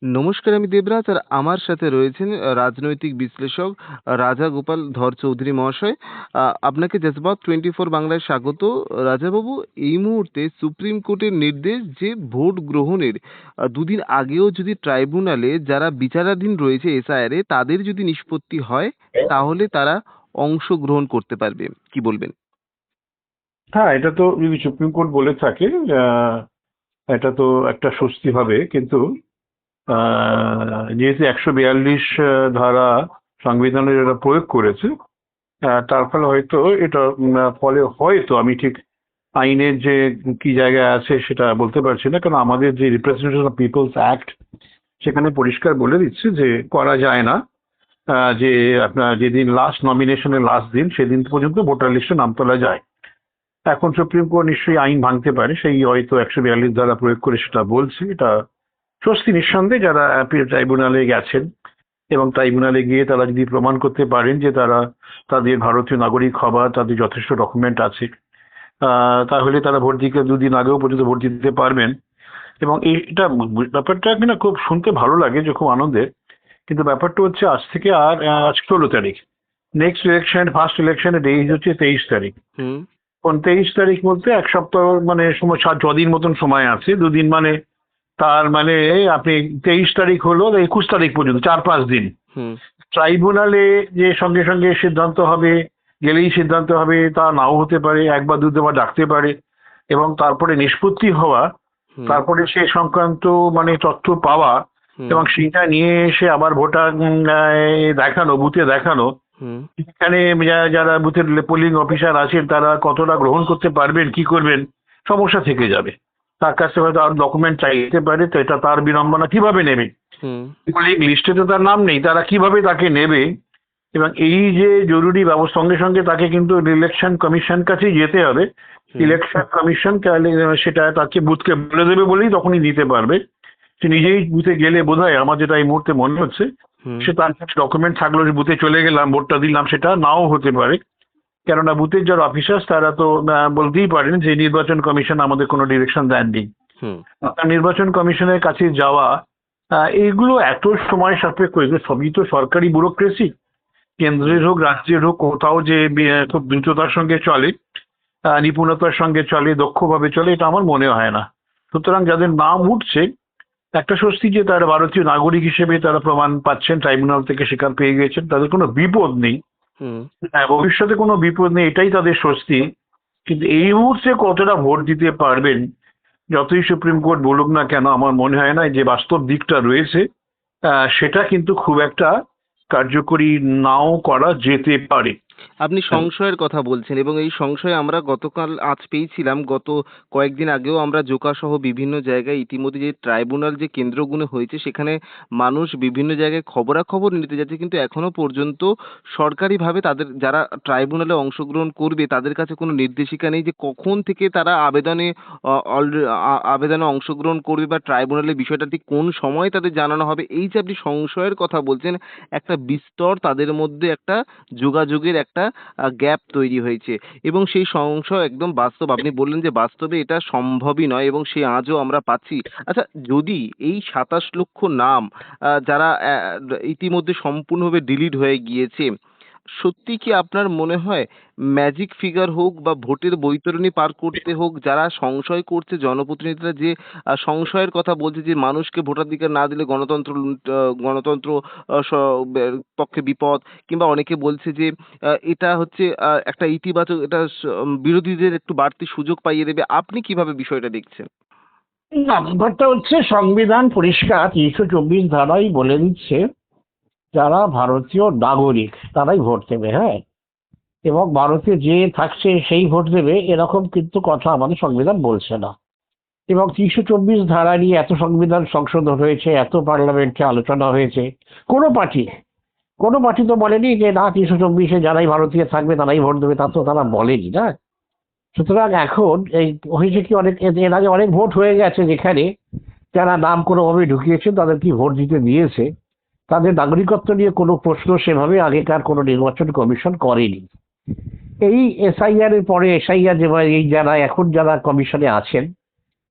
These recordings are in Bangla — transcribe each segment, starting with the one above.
নমস্কার, আমি দেবরাজ আর আমার সাথে রয়েছেন রাজনৈতিক বিশ্লেষক রাজা গোপাল ধর চৌধুরী মহাশয়। আপনাকে জজবাত 24 বাংলায় স্বাগত। রাজাবাবু, এই মুহূর্তে সুপ্রিম কোর্টের নির্দেশ যে ভোট গ্রহণের দুদিন আগেও যদি ট্রাইব্যুনালে যারা বিচারাধীন রয়েছে এসআইআর তাদের যদি নিষ্পত্তি হয় তাহলে তারা অংশগ্রহণ করতে পারবে। কি বলবেন? হ্যাঁ, এটা তো যদি সুপ্রিম কোর্ট বলে থাকে আহ, এটা তো একটা স্বস্তি হবে, কিন্তু যেহেতু 142 ধারা সংবিধানের এটা প্রয়োগ করেছে, তার ফলে হয়তো এটা ফলে হয়তো আমি ঠিক আইনের যে কি জায়গায় আছে সেটা বলতে পারছি না, কারণ আমাদের যে রিপ্রেজেন্টেশন অফ পিপলস অ্যাক্ট সেখানে পরিষ্কার বলে দিচ্ছে যে করা যায় না। যে আপনার যেদিন লাস্ট নমিনেশনের লাস্ট দিন সেদিন পর্যন্ত ভোটার লিস্টে নাম তোলা যায়। এখন সুপ্রিম কোর্ট নিশ্চয়ই আইন ভাঙতে পারে, সেই হয়তো 142 ধারা প্রয়োগ করে সেটা বলছে। এটা স্বস্তি নিঃসন্দেহে যারা ট্রাইব্যুনালে গেছেন এবং ট্রাইব্যুনালে গিয়ে তারা যদি প্রমাণ করতে পারেন যে তারা তাদের ভারতীয় নাগরিক হবার তাদের যথেষ্ট ডকুমেন্ট আছে, তাহলে তারা ভোট দিতে দুদিন আগেও পর্যন্ত ভোট দিতে পারবেন। এবং এটা ব্যাপারটা কিনা খুব শুনতে ভালো লাগে, যে খুব আনন্দের। কিন্তু ব্যাপারটা হচ্ছে আজ থেকে আজ 16 তারিখ, নেক্সট ইলেকশন, ফার্স্ট ইলেকশনের ডেট হচ্ছে 23 তারিখ। হুম। 23 তারিখ বলতে এক সপ্তাহ, মানে সময় 6 দিন মতন সময় আছে, দুদিন মানে তার মানে আপনি 23 তারিখ হলো 21 তারিখ পর্যন্ত 4-5 দিন হুম। ট্রাইব্যুনালে যে সঙ্গে সঙ্গে সিদ্ধান্ত হবে, গেলেই সিদ্ধান্ত হবে তা নাও হতে পারে, একবার দুবার ডাকতে পারে। এবং তারপরে নিষ্পত্তি হওয়া, হুম। তারপরে সে সংক্রান্ত মানে তথ্য পাওয়া হুম। এবং সেটা নিয়ে এসে আবার ভোটার দেখানো, বুথে দেখানো। হুম। এখানে যারা বুথের পোলিং অফিসার আছেন তারা কতটা গ্রহণ করতে পারবেন, কি করবেন, সমস্যা থেকে যাবে। তার কাছে হয়তো আর ডকুমেন্ট চাইতে পারে, তো এটা তার বিড়ম্বনা কিভাবে নেবে। হুম। পোলিং লিস্টে তো তার নাম নেই, তারা কিভাবে তাকে নেবে। এবং এই যে জরুরি ব্যবস্থা, সঙ্গে সঙ্গে তাকে কিন্তু ইলেকশন কমিশন কাছেই যেতে হবে। হুম। ইলেকশন কমিশন সেটা তাকে বুথকে বলে দেবে বলেই তখনই দিতে পারবে। সে নিজেই বুথে গেলে বোধহয়, আমার যেটা এই মুহূর্তে মনে হচ্ছে, হুম। সে তার কাছে ডকুমেন্ট থাকলো যে বুথে চলে গেলাম, ভোটটা দিলাম, সেটা নাও হতে পারে। কেননা বুথের যারা অফিসার্স তারা তো বলতেই পারেন যে নির্বাচন কমিশন আমাদের কোনো ডিরেকশন দেননি। হুম। নির্বাচন কমিশনের কাছে যাওয়া, এইগুলো এত সময় সাপেক্ষ, এগুলো সবই তো সরকারি ব্যুরোক্রেসি। হুম। কেন্দ্রের হোক রাজ্যের হোক, কোথাও যে খুব দ্রুততার সঙ্গে চলে, নিপুণতার সঙ্গে চলে, দক্ষভাবে চলে, এটা আমার মনে হয় না। সুতরাং যাদের নাম উঠছে, একটা স্বস্তি যে তারা ভারতীয় নাগরিক হিসেবে তারা প্রমাণ পাচ্ছেন, ট্রাইব্যুনাল থেকে স্বীকার পেয়ে গেছেন, তাদের কোনো বিপদ নেই। হুম। হ্যাঁ, ভবিষ্যতে কোনো বিপদ নেই, এটাই তাদের স্বস্তি। কিন্তু এই মুহূর্তে কতটা ভোট দিতে পারবেন, যতই সুপ্রিম কোর্ট বলুক না কেন, আমার মনে হয় না যে বাস্তব দিকটা রয়েছে সেটা কিন্তু খুব একটা কার্যকরী নাও করা যেতে পারে। আপনি সংশয়ের কথা বলছেন এবং এই সংশয় আমরা আজ পেয়েছিলাম। গত কয়েকদিন আগেও আমরা জোকা সহ বিভিন্ন জায়গায় ইতিমধ্যে যে ট্রাইব্যুনাল যে কেন্দ্রগুলো হয়েছে সেখানে মানুষ বিভিন্ন জায়গায় খবরাখবর নিতে যাচ্ছে, কিন্তু এখনো পর্যন্ত সরকারিভাবে তাদের যারা ট্রাইব্যুনালে অংশগ্রহণ করবে তাদের কাছে কোনো নির্দেশিকা নেই যে কখন থেকে তারা আবেদনে অংশগ্রহণ করবে বা ট্রাইব্যুনালে বিষয়টা ঠিক কোন সময় তাদের জানানো হবে। এই যে আপনি সংশয়ের কথা বলছেন, একটা বিস্তর তাদের মধ্যে একটা যোগাযোগের একটা গ্যাপ তৈরি হয়েছে এবং সেই সংশয় একদম বাস্তব। আপনি বললেন যে বাস্তবে এটা সম্ভবই নয় এবং সে আজও আমরা পাচ্ছি। আচ্ছা, যদি এই ২৭ লক্ষ নাম যারা ইতিমধ্যে সম্পূর্ণভাবে ডিলিট হয়ে গিয়েছে, সত্যি কি আপনার মনে হয় ম্যাজিক ফিগার হোক বা ভোটের বৈতরণী পার করতে হোক, যারা সংশয় করছে জনপ্রতিনিধিরা যে সংশয়ের কথা বলছে যে মানুষকে ভোটাধিকার না দিলে গণতন্ত্র পক্ষে বিপদ, কিংবা অনেকে বলছে যে এটা হচ্ছে একটা ইতিবাচক, এটা বিরোধীদের একটু বাড়তি সুযোগ পাইয়ে দেবে। আপনি কিভাবে বিষয়টা দেখছেন? না, ব্যাপারটা হচ্ছে সংবিধান পরিষ্কার ৩২৪ ধারাই বলে দিচ্ছে যারা ভারতীয় নাগরিক তারাই ভোট দেবে। হ্যাঁ, এবং ভারতে যে থাকছে সেই ভোট দেবে এরকম কিন্তু কথা আমাদের সংবিধান বলছে না। এবং ৩২৪ ধারা নিয়ে এত সংবিধান সংশোধন হয়েছে, এত পার্লামেন্টে আলোচনা হয়েছে, কোনো পার্টি কোনো পার্টি তো বলেনি যে না ৩২৪-এ যারাই ভারতীয় থাকবে তারাই ভোট দেবে, তা তো তারা বলেনি না। সুতরাং এখন এই হয়েছে কি, অনেক এর আগে অনেক ভোট হয়ে গেছে যেখানে যারা নাম কোনোভাবে ঢুকিয়েছে তাদের কি ভোট দিতে দিয়েছে, তাদের নাগরিকত্ব নিয়ে কোনো প্রশ্ন সেভাবে আগেকার কোনো নির্বাচন কমিশন করেনি। এই এসআইআর এর পরে এসআইআর যেভাবে এই যারা এখন যারা কমিশনে আছেন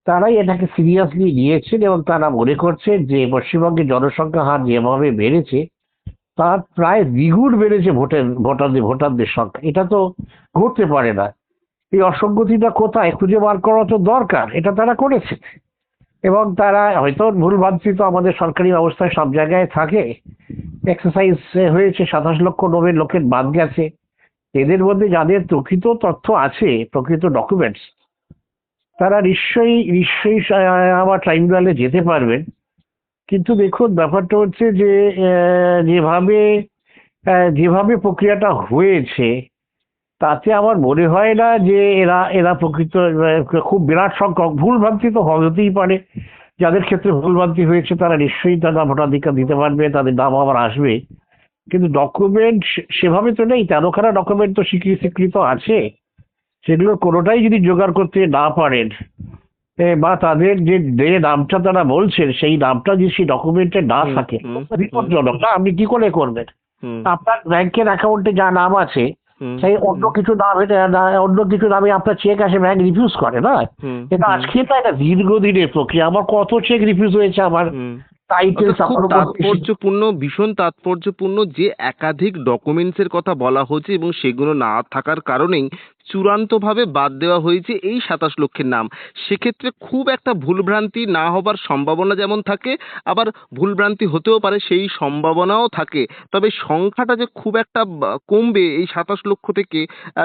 তারাই এটাকে সিরিয়াসলি নিয়েছেন এবং তারা মনে করছেন যে পশ্চিমবঙ্গের জনসংখ্যা হার যেভাবে বেড়েছে তার প্রায় দ্বিগুণ বেড়েছে ভোটারদের সংখ্যা। এটা তো ঘটতে পারে না। এই অসঙ্গতিটা কোথায় খুঁজে বার করা তো দরকার, এটা তারা করেছে। এবং তারা হয়তো ভুলভ্রান্তি তো আমাদের সরকারি ব্যবস্থায় সব জায়গায় থাকে। এক্সারসাইজ হয়েছে, 27 লক্ষ লোকের বাদ গেছে। এদের মধ্যে যাদের প্রকৃত তথ্য আছে, প্রকৃত ডকুমেন্টস, তারা নিশ্চয়ই নিশ্চয়ই আবার ট্রাইব্যুনালে যেতে পারবেন। কিন্তু দেখুন ব্যাপারটা হচ্ছে যে যেভাবে প্রক্রিয়াটা হয়েছে তাতে আমার মনে হয় না যে এরা এরা প্রকৃত খুব বিরাট সংখ্যক ভুলভ্রান্তি তো হতেই পারে। যাদের ক্ষেত্রে ভুলভ্রান্তি হয়েছে তারা নিশ্চয়ই তারা ভোটাধিকার দিতে পারবে, তাদের নাম আবার আসবে। কিন্তু ডকুমেন্ট সেভাবে তো নেই। 13খানা ডকুমেন্ট তো স্বীকৃত আছে, সেগুলোর কোনোটাই যদি জোগাড় করতে না পারেন বা তাদের যে যে নামটা তারা বলছেন সেই নামটা যদি সেই ডকুমেন্টে না হুম, থাকে হুম, বিপজ্জনক না। আপনি কি করে করবেন? হুম, আপনার ব্যাংকের অ্যাকাউন্টে যা নাম আছে হুম, সেই অন্য কিছু নাম অন্য কিছু নামে আপনার চেক আসে, ব্যাংক রিফিউজ করে না। হুম, এটা হুম, আজকে না, এটা দীর্ঘদিনের প্রক্রিয়া। আমার কত চেক রিফিউজ হয়েছে আমার হুম। টাইটেল অর্থাৎ খুব তাৎপর্যপূর্ণ, ভীষণ তাৎপর্যপূর্ণ যে একাধিক ডকুমেন্টসের কথা বলা হচ্ছে এবং সেগুলো না থাকার কারণেই চূড়ান্তভাবে বাদ দেওয়া হয়েছে এই 27 লক্ষের নাম। সেক্ষেত্রে খুব একটা ভুলভ্রান্তি না হবার সম্ভাবনা যেমন থাকে, আবার ভুলভ্রান্তি হতেও পারে সেই সম্ভাবনাও থাকে। তবে সংখ্যাটা যে খুব একটা কমবে এই 27 লক্ষ থেকে,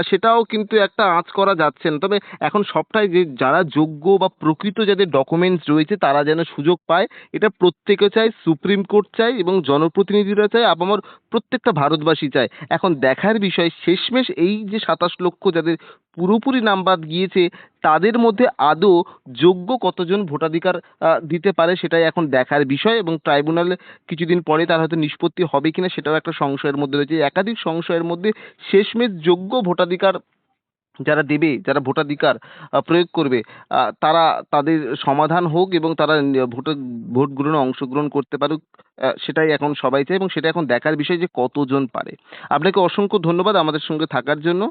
সেটাও কিন্তু একটা আঁচ করা যাচ্ছে না। তবে এখন সবটাই যে যারা যোগ্য বা প্রকৃত যাদের ডকুমেন্টস রয়েছে তারা যেন সুযোগ পায়, এটা প্রত্যেকে চায়, সুপ্রিম কোর্ট চায় এবং জনপ্রতিনিধিরা চায়, আপামর প্রত্যেকটা ভারতবাসী চায়। এখন দেখার বিষয় শেষমেশ এই যে 27 লক্ষ যাদের পুরোপুরি নাম বাদ গিয়েছে তাদের মধ্যে আদৌ যোগ্য কতজন ভোটাধিকার দিতে পারে সেটাই এখন দেখার বিষয়, এবং ট্রাইব্যুনালে কিছুদিন পরে তার হয়তো নিষ্পত্তি হবে কিনা সেটাও একটা সংশয়ের মধ্যে রয়েছে। একাধিক সংশয়ের মধ্যে শেষমেশ যোগ্য ভোটাধিকার যারা দেবে, যারা ভোটাধিকার প্রয়োগ করবে, তারা তাদের সমাধান হোক এবং তারা ভোট গ্রহণে অংশগ্রহণ করতে পারুক, সেটাই এখন সবাই চায় এবং সেটা এখন দেখার বিষয় যে কতজন পারে। আপনাকে অসংখ্য ধন্যবাদ আমাদের সঙ্গে থাকার জন্য।